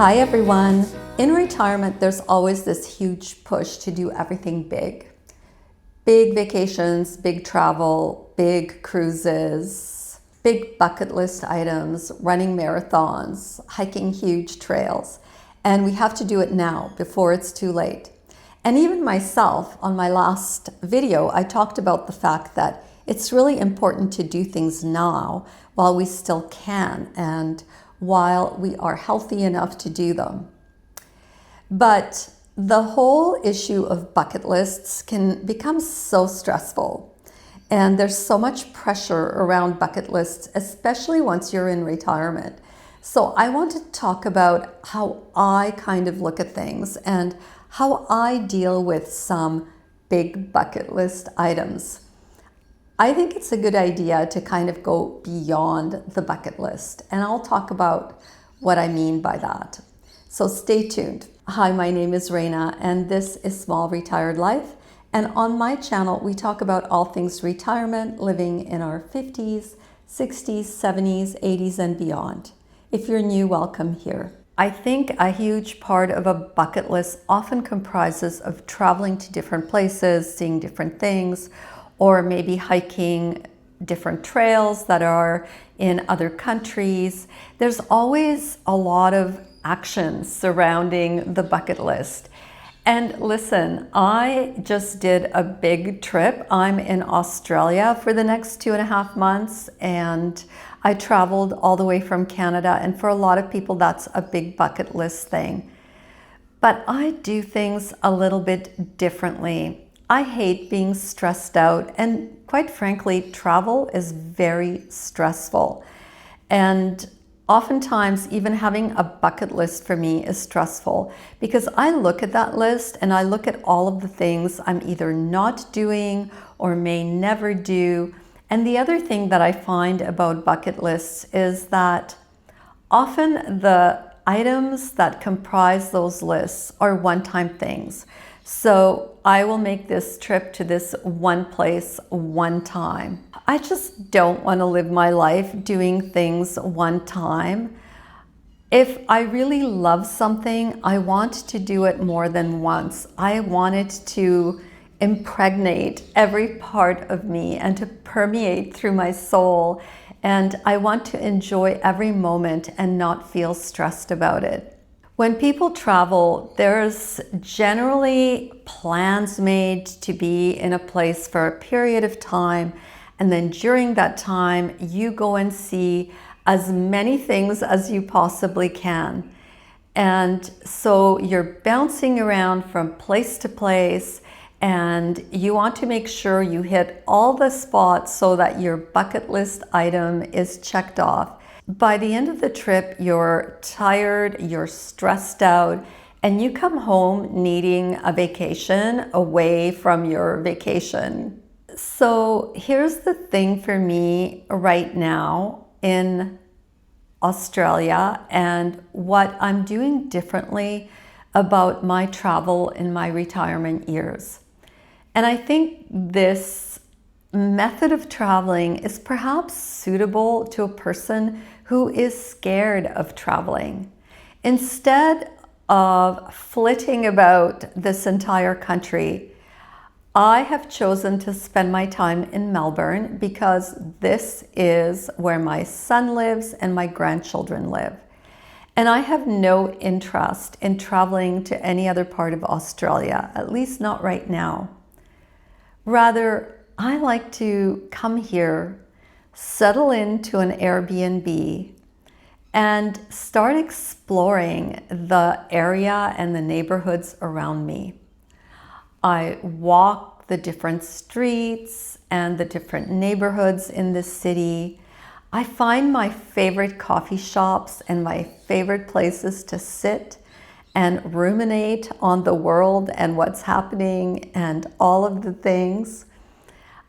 Hi everyone. In retirement, there's always this huge push to do everything big. Big vacations, big travel, big cruises, big bucket list items, running marathons, hiking huge trails. And we have to do it now before it's too late. And even myself, on my last video, I talked about the fact that it's really important to do things now while we still can and while we are healthy enough to do them. But the whole issue of bucket lists can become so stressful. And there's so much pressure around bucket lists, especially once you're in retirement. So I want to talk about how I kind of look at things and how I deal with some big bucket list items. I think it's a good idea to kind of go beyond the bucket list, and I'll talk about what I mean by that. So stay tuned. Hi, my name is Raina, and this is Small Retired Life. And on my channel, we talk about all things retirement, living in our 50s, 60s, 70s, 80s, and beyond. If you're new, welcome here. I think a huge part of a bucket list often comprises of traveling to different places, seeing different things, or maybe hiking different trails that are in other countries. There's always a lot of action surrounding the bucket list. And listen, I just did a big trip. I'm in Australia for the next 2.5 months, and I traveled all the way from Canada. And for a lot of people, that's a big bucket list thing. But I do things a little bit differently. I hate being stressed out, and quite frankly, travel is very stressful. And oftentimes, even having a bucket list for me is stressful because I look at that list and I look at all of the things I'm either not doing or may never do. And the other thing that I find about bucket lists is that often the items that comprise those lists are one-time things. So I will make this trip to this one place one time. I just don't want to live my life doing things one time. If I really love something, I want to do it more than once. I want it to impregnate every part of me and to permeate through my soul. And I want to enjoy every moment and not feel stressed about it. When people travel, there's generally plans made to be in a place for a period of time, and then during that time, you go and see as many things as you possibly can. And so you're bouncing around from place to place, and you want to make sure you hit all the spots so that your bucket list item is checked off. By the end of the trip, you're tired, you're stressed out, and you come home needing a vacation away from your vacation. So here's the thing for me right now in Australia and what I'm doing differently about my travel in my retirement years. And I think this method of traveling is perhaps suitable to a person who is scared of traveling. Instead of flitting about this entire country, I have chosen to spend my time in Melbourne because this is where my son lives and my grandchildren live. And I have no interest in traveling to any other part of Australia, at least not right now. Rather, I like to come here, settle into an Airbnb, and start exploring the area and the neighborhoods around me. I walk the different streets and the different neighborhoods in the city. I find my favorite coffee shops and my favorite places to sit and ruminate on the world and what's happening and all of the things.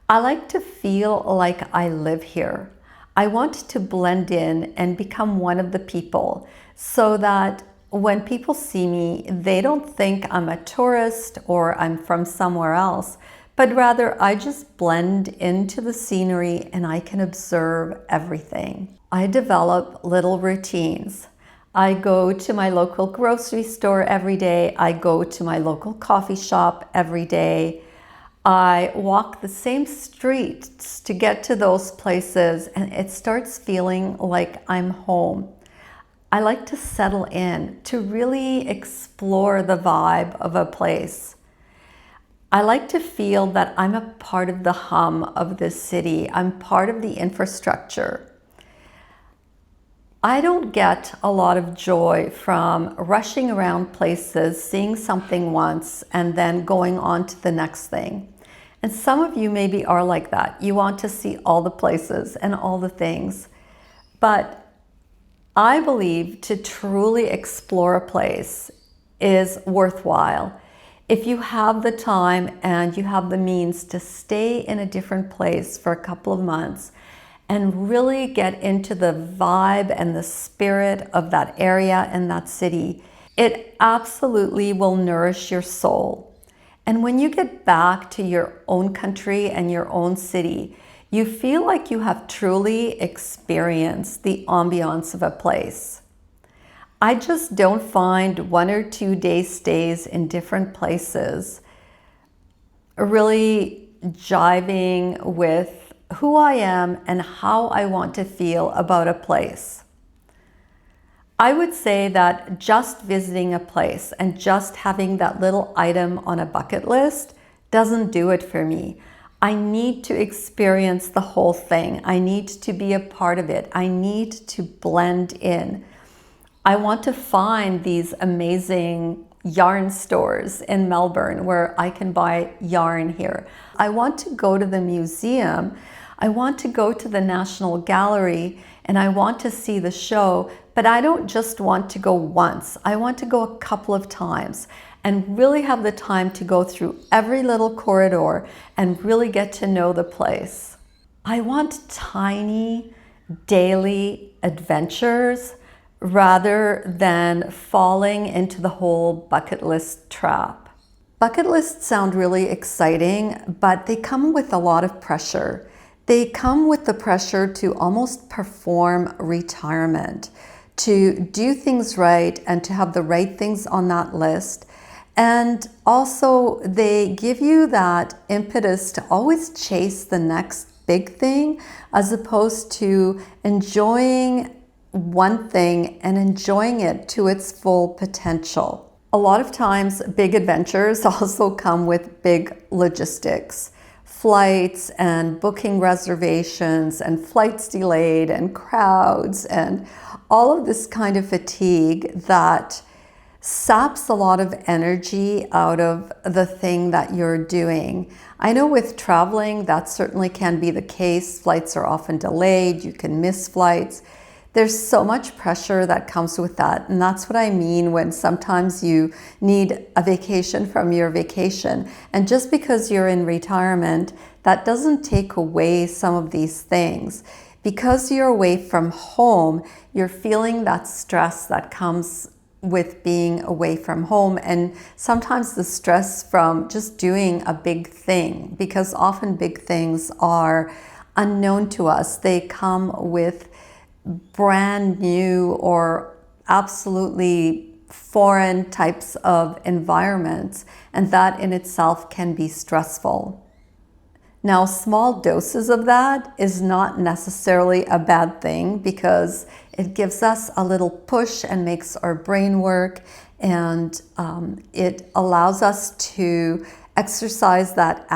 I like to feel like I live here. I want to blend in and become one of the people so that when people see me, they don't think I'm a tourist or I'm from somewhere else, but rather I just blend into the scenery and I can observe everything. I develop little routines. I go to my local grocery store every day. I go to my local coffee shop every day. I walk the same streets to get to those places, and it starts feeling like I'm home. I like to settle in, to really explore the vibe of a place. I like to feel that I'm a part of the hum of this city. I'm part of the infrastructure. I don't get a lot of joy from rushing around places, seeing something once, and then going on to the next thing. And some of you maybe are like that. You want to see all the places and all the things. But I believe to truly explore a place is worthwhile. If you have the time and you have the means to stay in a different place for a couple of months and really get into the vibe and the spirit of that area and that city, it absolutely will nourish your soul. And when you get back to your own country and your own city, you feel like you have truly experienced the ambiance of a place. I just don't find 1 or 2 day stays in different places really jiving with who I am and how I want to feel about a place. I would say that just visiting a place and just having that little item on a bucket list doesn't do it for me. I need to experience the whole thing. I need to be a part of it. I need to blend in. I want to find these amazing yarn stores in Melbourne where I can buy yarn here. I want to go to the museum. I want to go to the National Gallery and I want to see the show, but I don't just want to go once. I want to go a couple of times and really have the time to go through every little corridor and really get to know the place. I want tiny daily adventures rather than falling into the whole bucket list trap. Bucket lists sound really exciting, but they come with a lot of pressure. They come with the pressure to almost perform retirement, to do things right and to have the right things on that list. And also they give you that impetus to always chase the next big thing as opposed to enjoying one thing and enjoying it to its full potential. A lot of times big adventures also come with big logistics. Flights and booking reservations and flights delayed and crowds and all of this kind of fatigue that saps a lot of energy out of the thing that you're doing. I know with traveling that certainly can be the case. Flights are often delayed, you can miss flights. There's so much pressure that comes with that, and that's what I mean when sometimes you need a vacation from your vacation. And just because you're in retirement, that doesn't take away some of these things. Because you're away from home, you're feeling that stress that comes with being away from home, and sometimes the stress from just doing a big thing, because often big things are unknown to us. They come with brand new or absolutely foreign types of environments, and that in itself can be stressful. Now, small doses of that is not necessarily a bad thing because it gives us a little push and makes our brain work, and it allows us to exercise that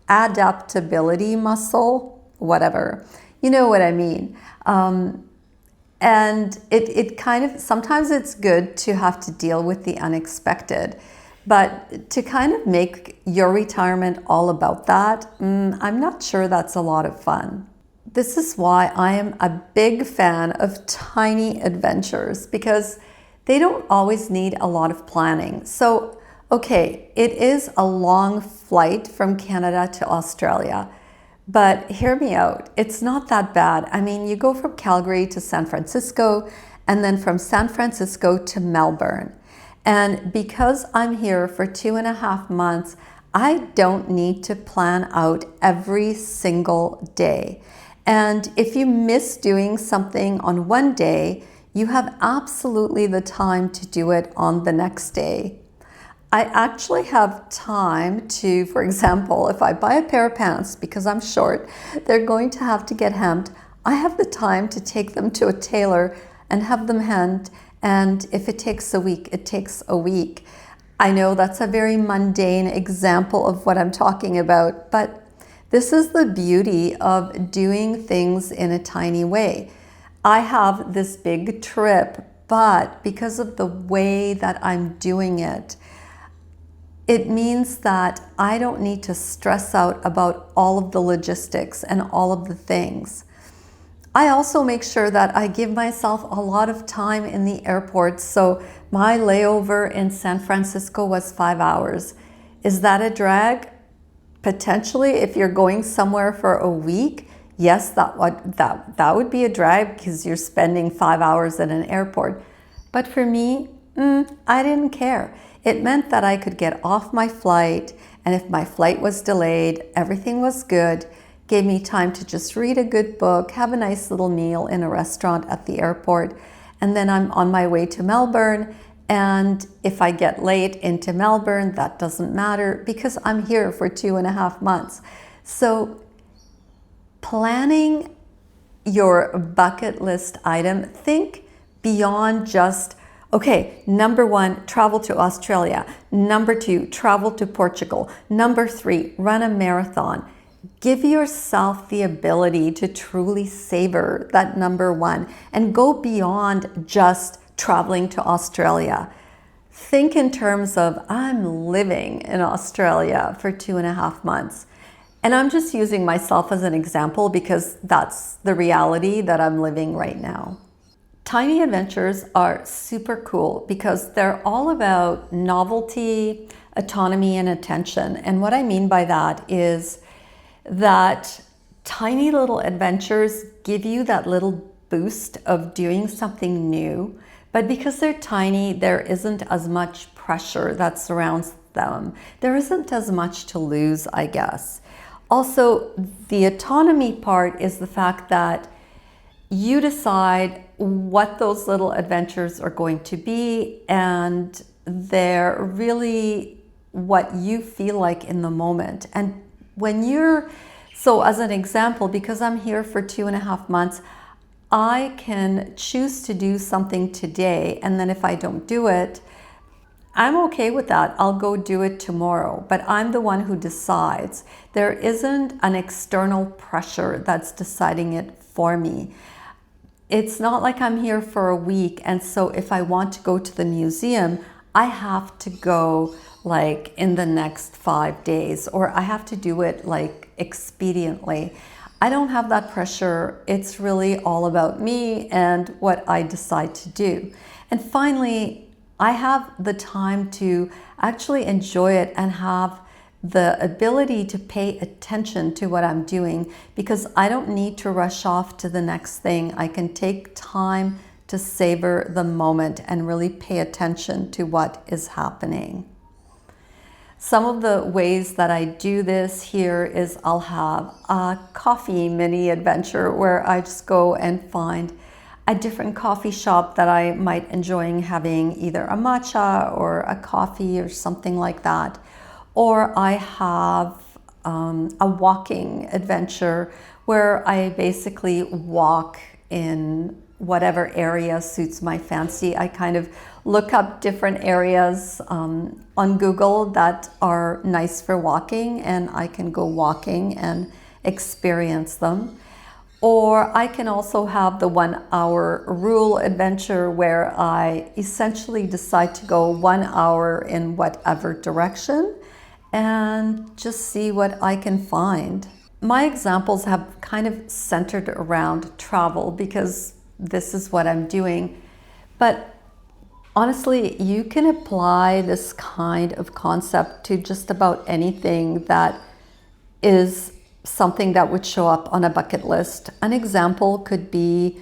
adaptability muscle, whatever. You know what I mean. And it kind of, sometimes it's good to have to deal with the unexpected. But to kind of make your retirement all about that, I'm not sure that's a lot of fun. This is why I am a big fan of tiny adventures, because they don't always need a lot of planning. So, okay, it is a long flight from Canada to Australia, but hear me out. It's not that bad. I mean, you go from Calgary to San Francisco, and then from San Francisco to Melbourne. And because I'm here for 2.5 months, I don't need to plan out every single day. And if you miss doing something on one day, you have absolutely the time to do it on the next day. I actually have time to, for example, if I buy a pair of pants because I'm short, they're going to have to get hemmed. I have the time to take them to a tailor and have them hemmed. And if it takes a week, it takes a week. I know that's a very mundane example of what I'm talking about, but this is the beauty of doing things in a tiny way. I have this big trip, but because of the way that I'm doing it, it means that I don't need to stress out about all of the logistics and all of the things. I also make sure that I give myself a lot of time in the airport. So my layover in San Francisco was 5 hours. Is that a drag? Potentially, if you're going somewhere for a week, yes, that would be a drag because you're spending 5 hours at an airport. But for me, I didn't care. It meant that I could get off my flight, and if my flight was delayed, everything was good. Gave me time to just read a good book, have a nice little meal in a restaurant at the airport, and then I'm on my way to Melbourne. And if I get late into Melbourne, that doesn't matter because I'm here for 2.5 months. So planning your bucket list item, think beyond just, okay, number 1, travel to Australia. Number 2, travel to Portugal. Number 3, run a marathon. Give yourself the ability to truly savor that number 1 and go beyond just traveling to Australia. Think in terms of, I'm living in Australia for 2.5 months. And I'm just using myself as an example because that's the reality that I'm living right now. Tiny adventures are super cool because they're all about novelty, autonomy, and attention. And what I mean by that is that tiny little adventures give you that little boost of doing something new, but because they're tiny, there isn't as much pressure that surrounds them. There isn't as much to lose, I guess. Also, the autonomy part is the fact that you decide what those little adventures are going to be, and they're really what you feel like in the moment. And so as an example, because I'm here for 2.5 months, I can choose to do something today, and then if I don't do it, I'm okay with that. I'll go do it tomorrow, but I'm the one who decides. There isn't an external pressure that's deciding it for me. It's not like I'm here for a week, and so if I want to go to the museum, I have to go like in the next 5 days, or I have to do it like expediently. I don't have that pressure. It's really all about me and what I decide to do. And finally, I have the time to actually enjoy it and have the ability to pay attention to what I'm doing because I don't need to rush off to the next thing. I can take time to savor the moment and really pay attention to what is happening. Some of the ways that I do this here is I'll have a coffee mini adventure where I just go and find a different coffee shop that I might enjoy having either a matcha or a coffee or something like that. Or I have a walking adventure where I basically walk in whatever area suits my fancy. I kind of look up different areas on Google that are nice for walking, and I can go walking and experience them. Or I can also have the 1 hour rule adventure where I essentially decide to go 1 hour in whatever direction and just see what I can find. My examples have kind of centered around travel because this is what I'm doing. But honestly, you can apply this kind of concept to just about anything that is something that would show up on a bucket list. An example could be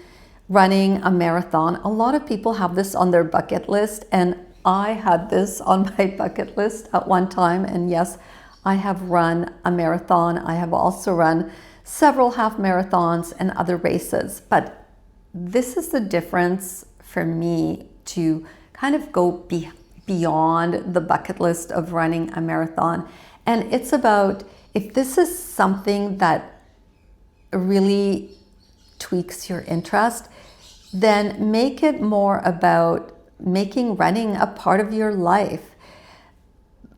running a marathon. A lot of people have this on their bucket list, and I had this on my bucket list at one time. And yes, I have run a marathon. I have also run several half marathons and other races. But this is the difference for me to kind of go beyond the bucket list of running a marathon. And it's about, if this is something that really tweaks your interest, then make it more about making running a part of your life.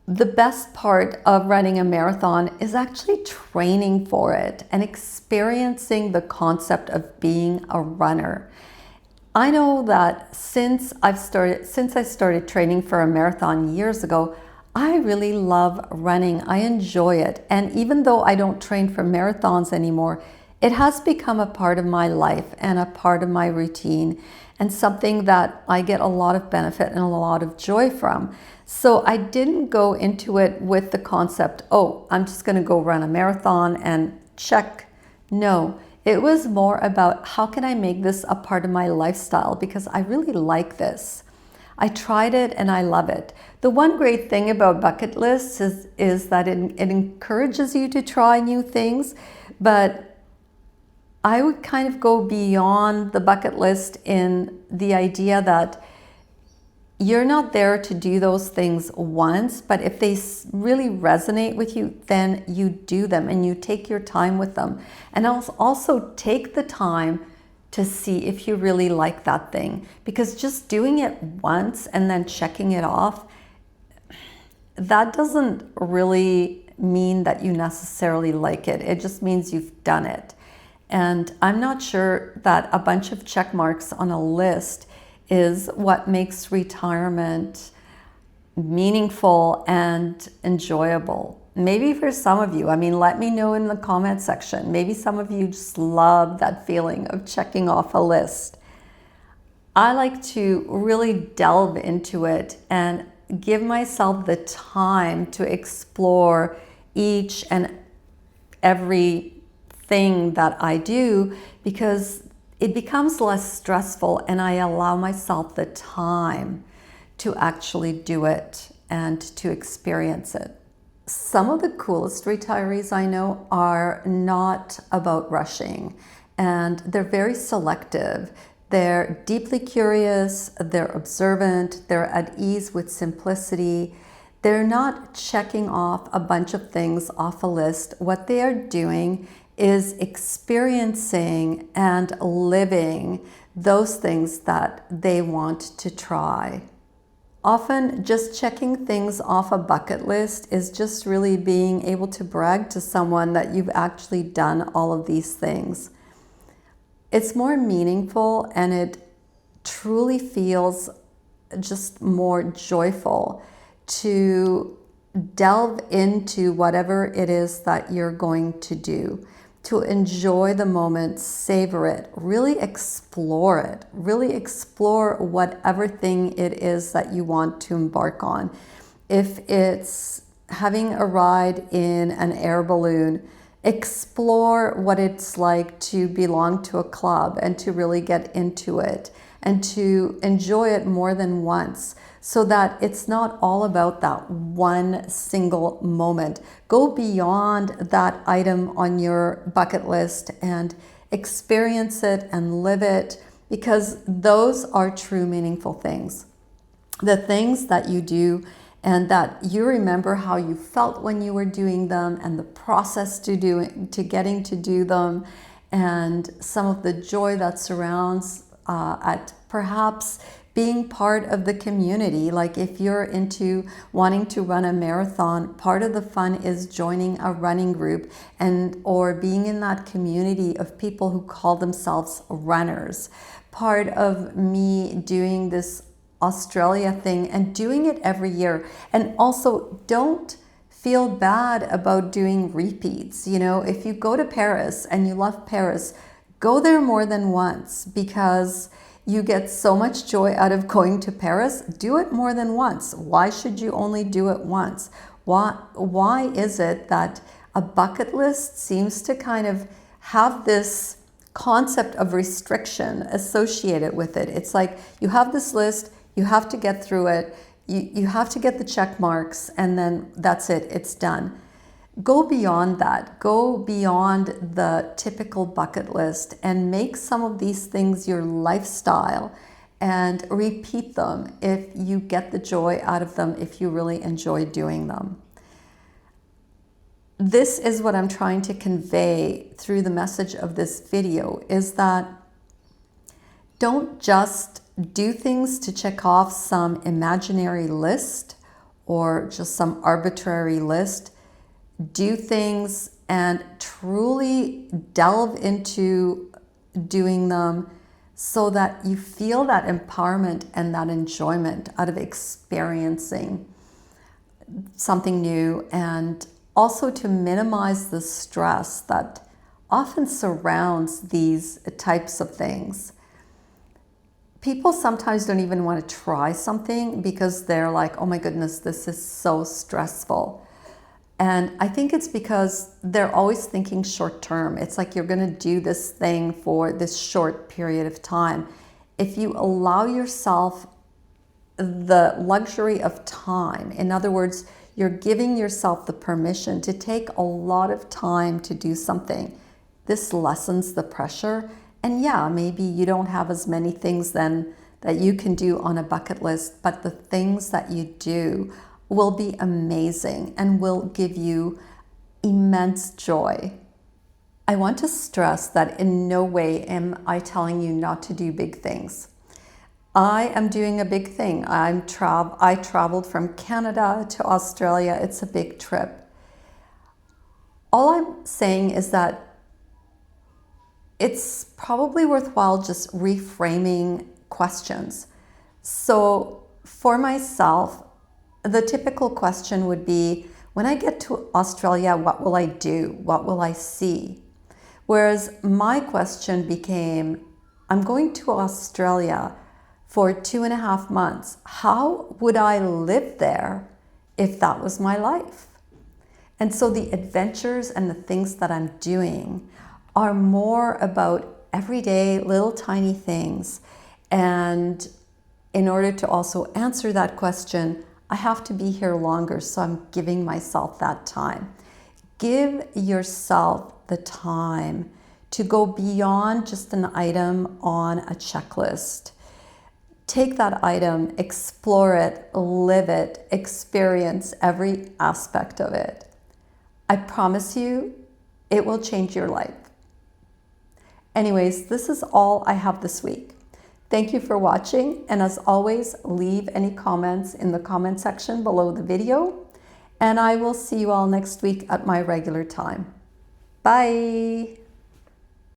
The best part of running a marathon is actually training for it and experiencing the concept of being a runner. I know that since I started training for a marathon years ago, I really love running. I enjoy it. And even though I don't train for marathons anymore, it has become a part of my life and a part of my routine, and something that I get a lot of benefit and a lot of joy from. So I didn't go into it with the concept, oh, I'm just going to go run a marathon and check. No, it was more about, how can I make this a part of my lifestyle, because I really like this. I tried it and I love it. The one great thing about bucket lists is that it encourages you to try new things, but I would kind of go beyond the bucket list in the idea that you're not there to do those things once, but if they really resonate with you, then you do them and you take your time with them. And also take the time to see if you really like that thing, because just doing it once and then checking it off, that doesn't really mean that you necessarily like it. It just means you've done it. And I'm not sure that a bunch of check marks on a list is what makes retirement meaningful and enjoyable. Maybe for some of you, I mean, let me know in the comment section. Maybe some of you just love that feeling of checking off a list. I like to really delve into it and give myself the time to explore each and every thing that I do, because it becomes less stressful and I allow myself the time to actually do it and to experience it. Some of the coolest retirees I know are not about rushing, and they're very selective. They're deeply curious, they're observant, they're at ease with simplicity. They're not checking off a bunch of things off a list. What they are doing is experiencing and living those things that they want to try. Often just checking things off a bucket list is just really being able to brag to someone that you've actually done all of these things. It's more meaningful and it truly feels just more joyful to delve into whatever it is that you're going to do, to enjoy the moment, savor it, really explore whatever thing it is that you want to embark on. If it's having a ride in an air balloon, explore what it's like to belong to a club and to really get into it and to enjoy it more than once, so that it's not all about that one single moment. Go beyond that item on your bucket list and experience it and live it, because those are true meaningful things. The things that you do and that you remember how you felt when you were doing them, and the process to getting to do them, and some of the joy that surrounds at perhaps being part of the community. Like if you're into wanting to run a marathon, part of the fun is joining a running group or being in that community of people who call themselves runners. Part of me doing this Australia thing and doing it every year. And also, don't feel bad about doing repeats. You know, if you go to Paris and you love Paris, go there more than once, because you get so much joy out of going to Paris. Do it more than once. Why should you only do it once? Why is it that a bucket list seems to kind of have this concept of restriction associated with it? It's like you have this list, you have to get through it, you have to get the check marks, and then that's it, it's done. Go beyond that. Go beyond the typical bucket list and make some of these things your lifestyle and repeat them if you get the joy out of them, if you really enjoy doing them. This is what I'm trying to convey through the message of this video, is that don't just do things to check off some imaginary list or just some arbitrary list. Do things and truly delve into doing them so that you feel that empowerment and that enjoyment out of experiencing something new, and also to minimize the stress that often surrounds these types of things. People sometimes don't even want to try something because they're like, oh my goodness, this is so stressful. And I think it's because they're always thinking short term. It's like you're going to do this thing for this short period of time. If you allow yourself the luxury of time, in other words, you're giving yourself the permission to take a lot of time to do something. This lessens the pressure. And yeah, maybe you don't have as many things then that you can do on a bucket list, but the things that you do will be amazing and will give you immense joy. I want to stress that in no way am I telling you not to do big things. I am doing a big thing. I traveled from Canada to Australia. It's a big trip. All I'm saying is that it's probably worthwhile just reframing questions. So for myself, the typical question would be, when I get to Australia, what will I do? What will I see? Whereas my question became, I'm going to Australia for 2.5 months. How would I live there if that was my life? And so the adventures and the things that I'm doing are more about everyday little tiny things. And in order to also answer that question, I have to be here longer, so I'm giving myself that time. Give yourself the time to go beyond just an item on a checklist. Take that item, explore it, live it, experience every aspect of it. I promise you, it will change your life. Anyways, this is all I have this week. Thank you for watching, and as always, leave any comments in the comment section below the video, and I will see you all next week at my regular time. Bye!